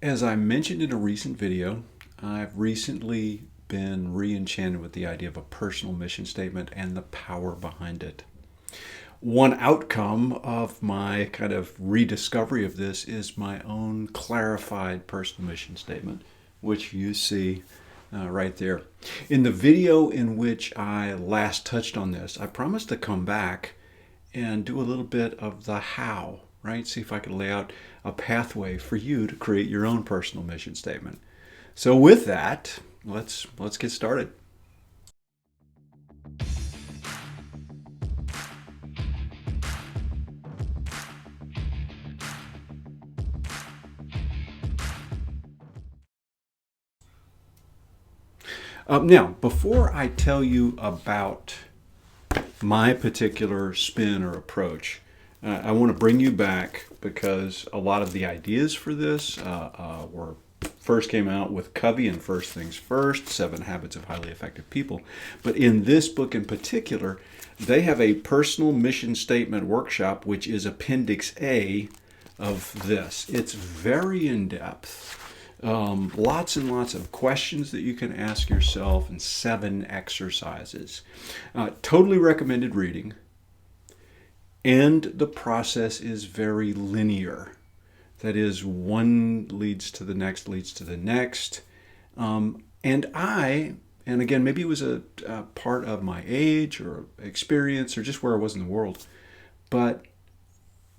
As I mentioned in a recent video, I've recently been re-enchanted with the idea of a personal mission statement and the power behind it. One outcome of my kind of rediscovery of this is my own clarified personal mission statement, which you see right there. In the video in which I last touched on this, I promised to come back and do a little bit of the how, right? See if I could lay out a pathway for you to create your own personal mission statement. So with that, let's get started. Now, before I tell you about my particular spin or approach, I want to bring you back because a lot of the ideas for this were first came out with Covey and First Things First, 7 Habits of Highly Effective People. But in this book in particular, they have a personal mission statement workshop, which is Appendix A of this. It's very in-depth. Lots and lots of questions that you can ask yourself and 7 exercises. Totally recommended reading. And the process is very linear. That is, one leads to the next, leads to the next. And again, maybe it was a part of my age or experience or just where I was in the world, but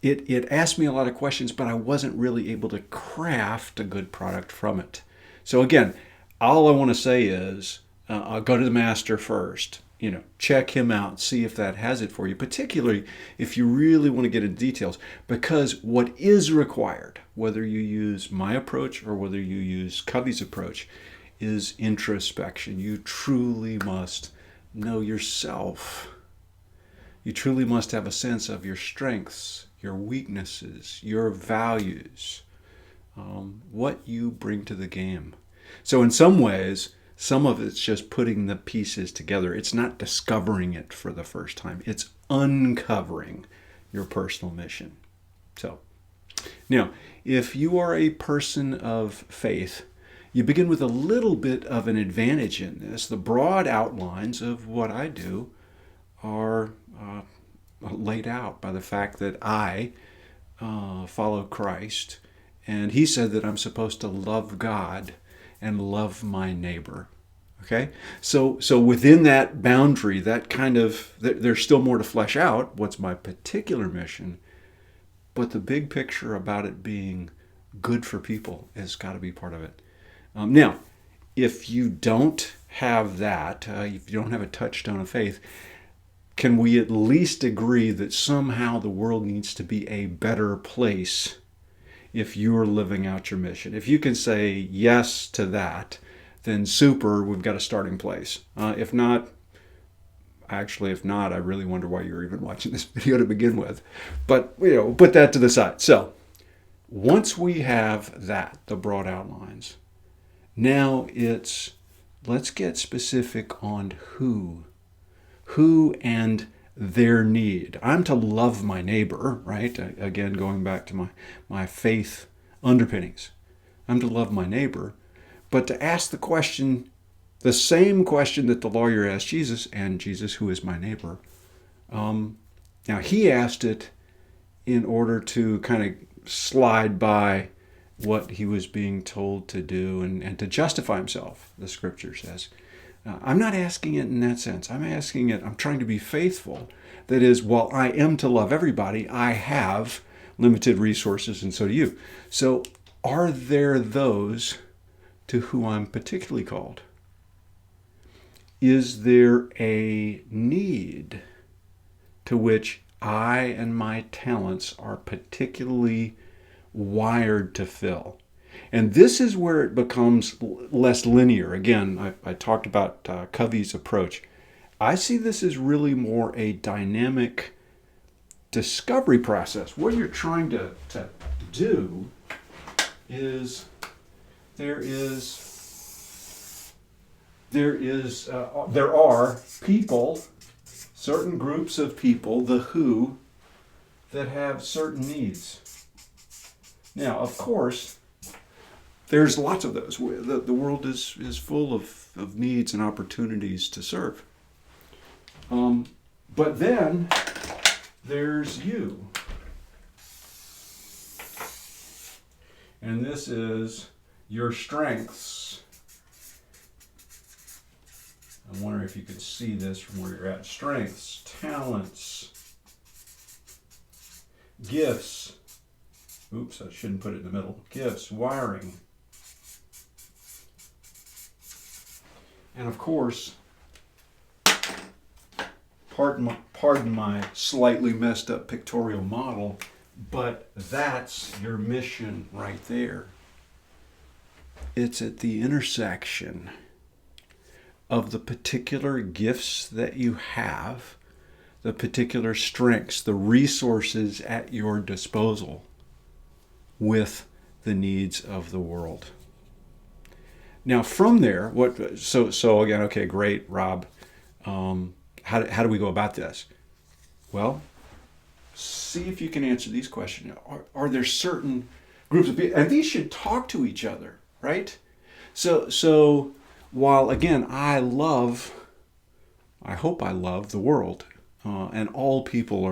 it asked me a lot of questions, but I wasn't really able to craft a good product from it. So again, all I want to say is I'll go to the master first. Check him out, see if that has it for you, particularly if you really want to get into details, because what is required, whether you use my approach or whether you use Covey's approach, is introspection. You truly must know yourself. You truly must have a sense of your strengths, your weaknesses, your values, what you bring to the game. So in some ways, some of it's just putting the pieces together. It's not discovering it for the first time. It's uncovering your personal mission. So, now, if you are a person of faith, you begin with a little bit of an advantage in this. The broad outlines of what I do are laid out by the fact that I follow Christ, and he said that I'm supposed to love God and love my neighbor. Okay? So within that boundary, that kind of, there's still more to flesh out. What's my particular mission? But the big picture about it being good for people has got to be part of it. Now, if you don't have that, if you don't have a touchstone of faith, can we at least agree that somehow the world needs to be a better place if you're living out your mission? If you can say yes to that, then super, we've got a starting place. If not, I really wonder why you're even watching this video to begin with. But, put that to the side. So, once we have that, the broad outlines, now let's get specific on who and their need. I'm to love my neighbor, right? Again, going back to my faith underpinnings. I'm to love my neighbor, but to ask the question, the same question that the lawyer asked Jesus, and Jesus, who is my neighbor? Now, he asked it in order to kind of slide by what he was being told to do and to justify himself, the scripture says. I'm not asking it in that sense. I'm trying to be faithful. That is, while I am to love everybody, I have limited resources, and so do you. So are there those to who I'm particularly called? Is there a need to which I and my talents are particularly wired to fill? And this is where it becomes less linear. Again, I talked about Covey's approach. I see this as really more a dynamic discovery process. What you're trying to do is there are people, certain groups of people, the who, that have certain needs. Now, of course, there's lots of those. The world is full of needs and opportunities to serve. But then there's you. And this is your strengths. I'm wondering if you can see this from where you're at. Strengths, talents, gifts. Oops, I shouldn't put it in the middle. Gifts, wiring. And of course, pardon my slightly messed up pictorial model, but that's your mission right there. It's at the intersection of the particular gifts that you have, the particular strengths, the resources at your disposal with the needs of the world. Now from there, so again, okay, great, Rob. How do we go about this? Well, see if you can answer these questions. Are there certain groups of people, and these should talk to each other, right? So while again, I hope I love the world, and all people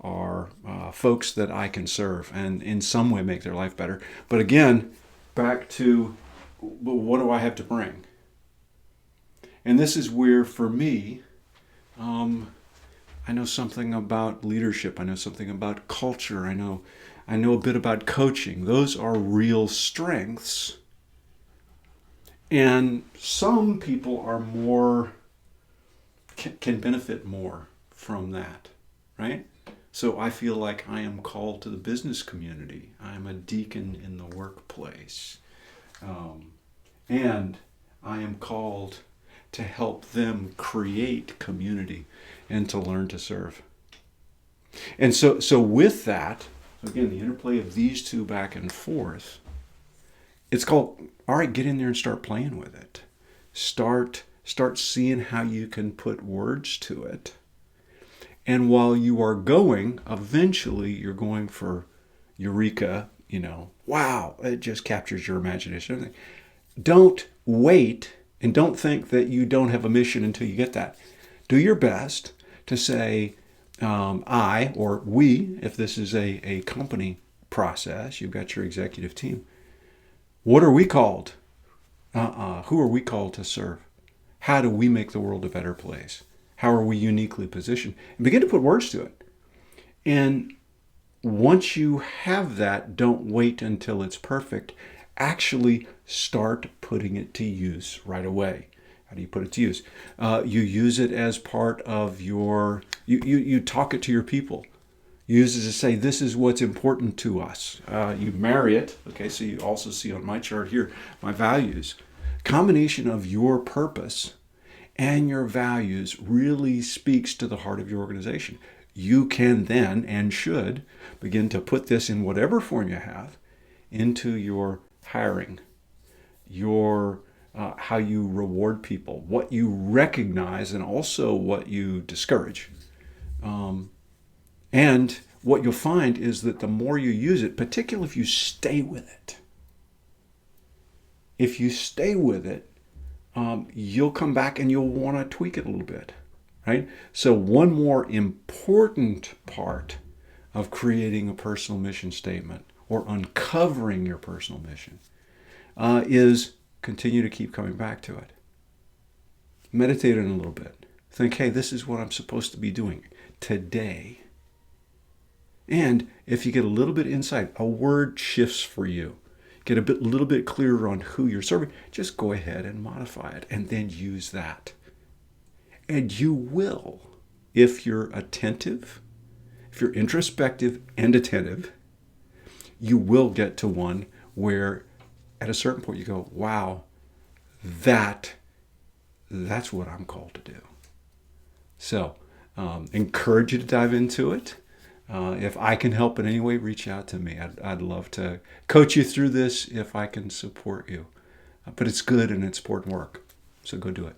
are folks that I can serve and in some way make their life better. But again, back to what do I have to bring? And this is where, for me, I know something about leadership. I know something about culture. I know a bit about coaching. Those are real strengths. And some people are can benefit more from that, right? So I feel like I am called to the business community. I'm a deacon in the workplace. And I am called to help them create community and to learn to serve. And so with that, again, the interplay of these two back and forth, it's called, all right, get in there and start playing with it. Start seeing how you can put words to it. And while you are going, eventually you're going for eureka, wow, it just captures your imagination. Don't wait and don't think that you don't have a mission until you get that. Do your best to say, I or we, if this is a company process, you've got your executive team. What are we called? Who are we called to serve? How do we make the world a better place? How are we uniquely positioned? And begin to put words to it. And once you have that, don't wait until it's perfect. Actually start putting it to use right away. How do you put it to use? You use it as part of you talk it to your people. You use it to say, this is what's important to us. You marry it. Okay, so you also see on my chart here, my values. Combination of your purpose and your values really speaks to the heart of your organization. You can then and should begin to put this in whatever form you have into your hiring, your how you reward people, what you recognize, and also what you discourage. And what you'll find is that the more you use it, particularly if you stay with it, you'll come back and you'll want to tweak it a little bit, right? So one more important part of creating a personal mission statement or uncovering your personal mission is continue to keep coming back to it. Meditate on it a little bit. Think, hey, this is what I'm supposed to be doing today. And if you get a little bit insight, a word shifts for you, get a little bit clearer on who you're serving, just go ahead and modify it and then use that. And you will, if you're attentive, if you're introspective and attentive, you will get to one where at a certain point you go, wow, that's what I'm called to do. So encourage you to dive into it. If I can help in any way, reach out to me. I'd love to coach you through this if I can support you. But it's good and it's important work. So go do it.